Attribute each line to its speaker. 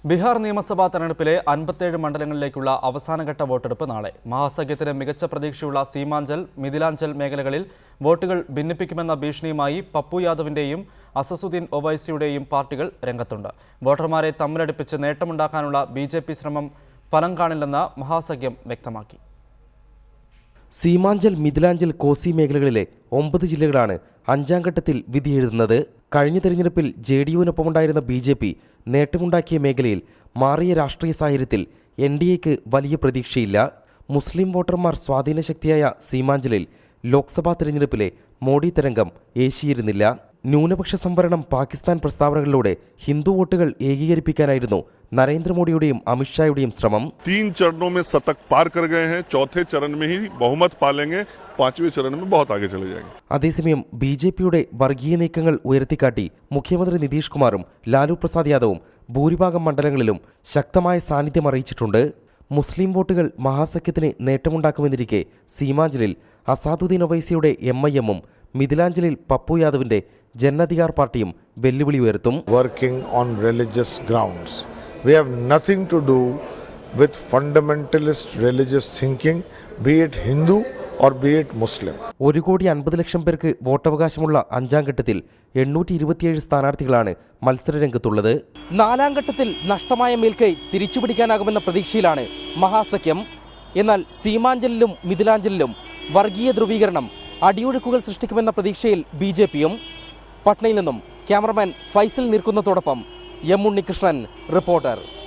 Speaker 1: ബീഹാർ നിയമസഭാ തെരഞ്ഞെടുപ്പിലെ 57 മണ്ഡലങ്ങളിലേക്കുള്ള അവസാനഘട്ട വോട്ടെടുപ്പ് നാളെ. മഹാസഖ്യത്തിന് മികച്ച പ്രതീക്ഷയുള്ള സീമാഞ്ചൽ, മിഥിലാഞ്ചൽ മേഖലകളിൽ വോട്ടുകൾ ഭിന്നിപ്പിക്കുമെന്ന ഭീഷണിയുമായി പപ്പു യാദവിന്റെയും അസസുദ്ദീൻ ഒവൈസിയുടെയും പാർട്ടികൾ രംഗത്തുണ്ട്. വോട്ടർമാരെ തമ്മിലടിപ്പിച്ച് നേട്ടമുണ്ടാക്കാനുള്ള ബിജെപി ശ്രമം ഫലം കാണില്ലെന്ന് മഹാസഖ്യം വ്യക്തമാക്കി.
Speaker 2: സീമാഞ്ചൽ, മിഥിലാഞ്ചൽ, കോസി മേഖലകളിലെ 9 ജില്ലകളാണ് അഞ്ചാം ഘട്ടത്തിൽ വിധിയെഴുതുന്നത്. കഴിഞ്ഞ തെരഞ്ഞെടുപ്പിൽ ജെഡിയുവിനൊപ്പമുണ്ടായിരുന്ന ബിജെപി നേട്ടമുണ്ടാക്കിയ മേഖലയിൽ മാറിയ രാഷ്ട്രീയ സാഹചര്യത്തിൽ എൻഡിഎക്ക് വലിയ പ്രതീക്ഷയില്ല. മുസ്ലിം വോട്ടർമാർ സ്വാധീനശക്തിയായ സീമാഞ്ചലിൽ ലോക്സഭാ തെരഞ്ഞെടുപ്പിലെ മോഡി തരംഗം ഏശിയിരുന്നില്ല. ന്യൂനപക്ഷ സംവരണം, പാകിസ്ഥാൻ പ്രസ്താവനകളിലൂടെ ഹിന്ദു വോട്ടുകൾ ഏകീകരിപ്പിക്കാനായിരുന്നു നരേന്ദ്രമോദിയുടെയും അമിത്ഷായുടെയും ശ്രമം.
Speaker 3: 3 चरणों में शतक पार कर गए हैं. चौथे चरण में ही बहुमत पालेंगे. 5वें चरण में बहुत आगे चले जाएंगे.
Speaker 2: അതേസമയം ബിജെപിയുടെ വർഗീയ നീക്കങ്ങൾ ഉയർത്തിക്കാട്ടി മുഖ്യമന്ത്രി നിതീഷ് കുമാറും ലാലു പ്രസാദ് യാദവും ഭൂരിഭാഗം മണ്ഡലങ്ങളിലും ശക്തമായ സാന്നിധ്യം അറിയിച്ചിട്ടുണ്ട്. മുസ്ലിം വോട്ടുകൾ മഹാസഖ്യത്തിന് നേട്ടമുണ്ടാക്കുമെന്നിരിക്കെ സീമാഞ്ചലിൽ അസാദുദ്ദീൻ ഒവൈസിയുടെ MIM-ഉം മിഥിലാഞ്ചലിൽ പപ്പു യാദവിന്റെ ജനഅധികാർ പാർട്ടിയും വെല്ലുവിളി ഉയർത്തും.
Speaker 4: Working on religious grounds. We have nothing to do with fundamentalist religious thinking, be it Hindu or be it Muslim.
Speaker 2: 1,50,00,000 പേർക്ക് വോട്ടവകാശമുള്ള അഞ്ചാം ഘട്ടത്തിൽ 827 സ്ഥാനാർത്ഥികളാണ് മത്സരരംഗത്തുള്ളത്. നാലാം ഘട്ടത്തിൽ നഷ്ടമായ മേൽക്കൈ തിരിച്ചുപിടിക്കാനാകുമെന്ന പ്രതീക്ഷയിലാണ് മഹാസഖ്യം. എന്നാൽ സീമാഞ്ചലിലും മിഥിലാഞ്ചലിലും വർഗീയ ധ്രുവീകരണം അടിയൊഴുക്കുകൾ സൃഷ്ടിക്കുമെന്ന പ്രതീക്ഷയിൽ ബിജെപിയും. പട്നയിൽ നിന്നും ക്യാമറമാൻ ഫൈസൽ നിൽക്കുന്നതോടൊപ്പം M. ഉണ്ണികൃഷ്ണൻ, റിപ്പോർട്ടർ.